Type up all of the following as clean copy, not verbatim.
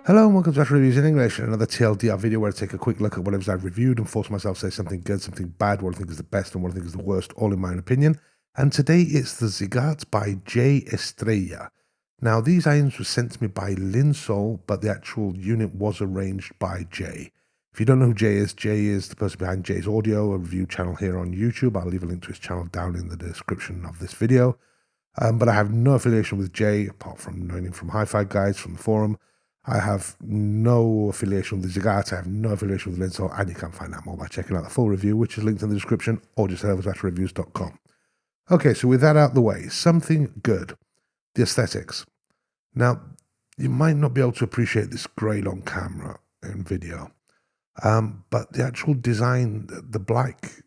Hello and welcome to Ash Reviews in English, another TLDR video where I take a quick look at whatever I've reviewed and force myself to say something good, something bad, what I think is the best and what I think is the worst, all in my own opinion. And today it's the Ziigaat by Jay Estrella. Now these items were sent to me by Linsol, but the actual unit was arranged by Jay. If you don't know who Jay is the person behind Jay's Audio, a review channel here on YouTube. I'll leave a link to his channel down in the description of this video. But I have no affiliation with Jay, apart from knowing him from Hi-Fi Guides from the forum. I have no affiliation with the Ziigaat, I have no affiliation with Linsol, and you can find out more by checking out the full review, which is linked in the description, or just head over to ashreviews.com. Okay, so with that out the way, something good. The aesthetics. Now, you might not be able to appreciate this great on camera and video, but the actual design, the black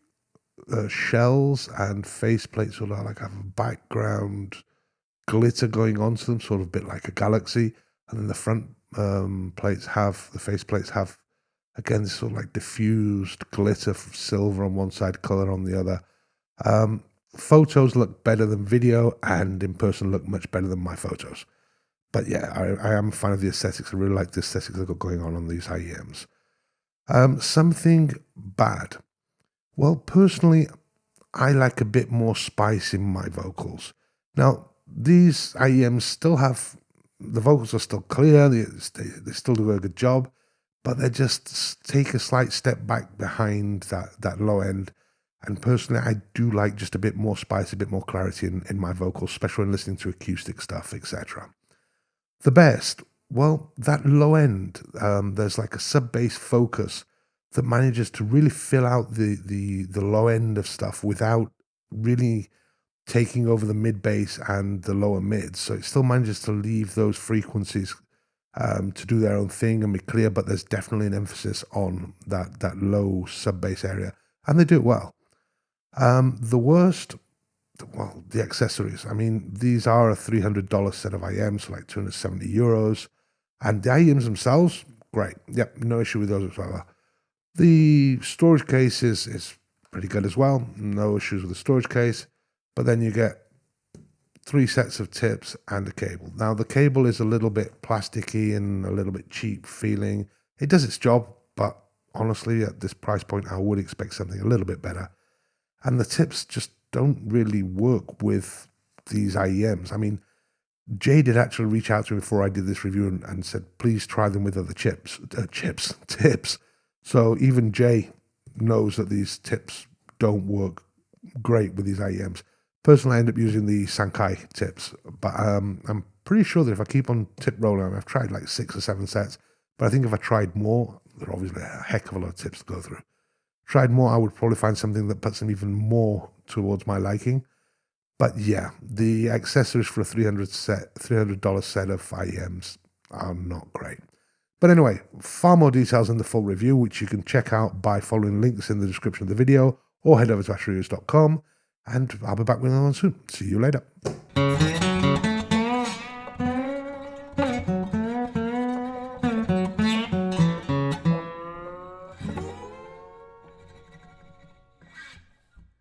shells and faceplates sort of like have a background glitter going onto them, sort of a bit like a galaxy, and then the front faceplates have again this sort of like diffused glitter, silver on one side, color on the other. Photos look better than video, and in person look much better than my photos. But yeah, I am a fan of the aesthetics. I really like the aesthetics that got going on these IEMs. Something bad. Well, personally, I like a bit more spice in my vocals. Now, these IEMs still have, the vocals are still clear, they still do a good job, but they just take a slight step back behind that low end. And personally, I do like just a bit more spice, a bit more clarity in my vocals, especially when listening to acoustic stuff, etc. The best, well, that low end, there's like a sub-bass focus that manages to really fill out the low end of stuff without really taking over the mid bass and the lower mids. So it still manages to leave those frequencies to do their own thing and be clear, but there's definitely an emphasis on that low sub bass area, and they do it well. The worst, well, the accessories. I mean, these are a $300 set of IMs, so like 270 euros, and the IMs themselves, great. Yep, no issue with those whatsoever. The storage case is pretty good as well. No issues with the storage case. But then you get 3 sets of tips and a cable. Now, the cable is a little bit plasticky and a little bit cheap feeling. It does its job, but honestly, at this price point, I would expect something a little bit better. And the tips just don't really work with these IEMs. I mean, Jay did actually reach out to me before I did this review and said, please try them with other tips. So even Jay knows that these tips don't work great with these IEMs. Personally, I end up using the Sankai tips, but I'm pretty sure that if I keep on tip rolling, I've tried like 6 or 7 sets, but I think if I tried more, there are obviously a heck of a lot of tips to go through. Tried more, I would probably find something that puts them even more towards my liking. But yeah, the accessories for a $300 set of IEMs are not great. But anyway, far more details in the full review, which you can check out by following links in the description of the video, or head over to ashreviews.com, and I'll be back with another one soon. See you later.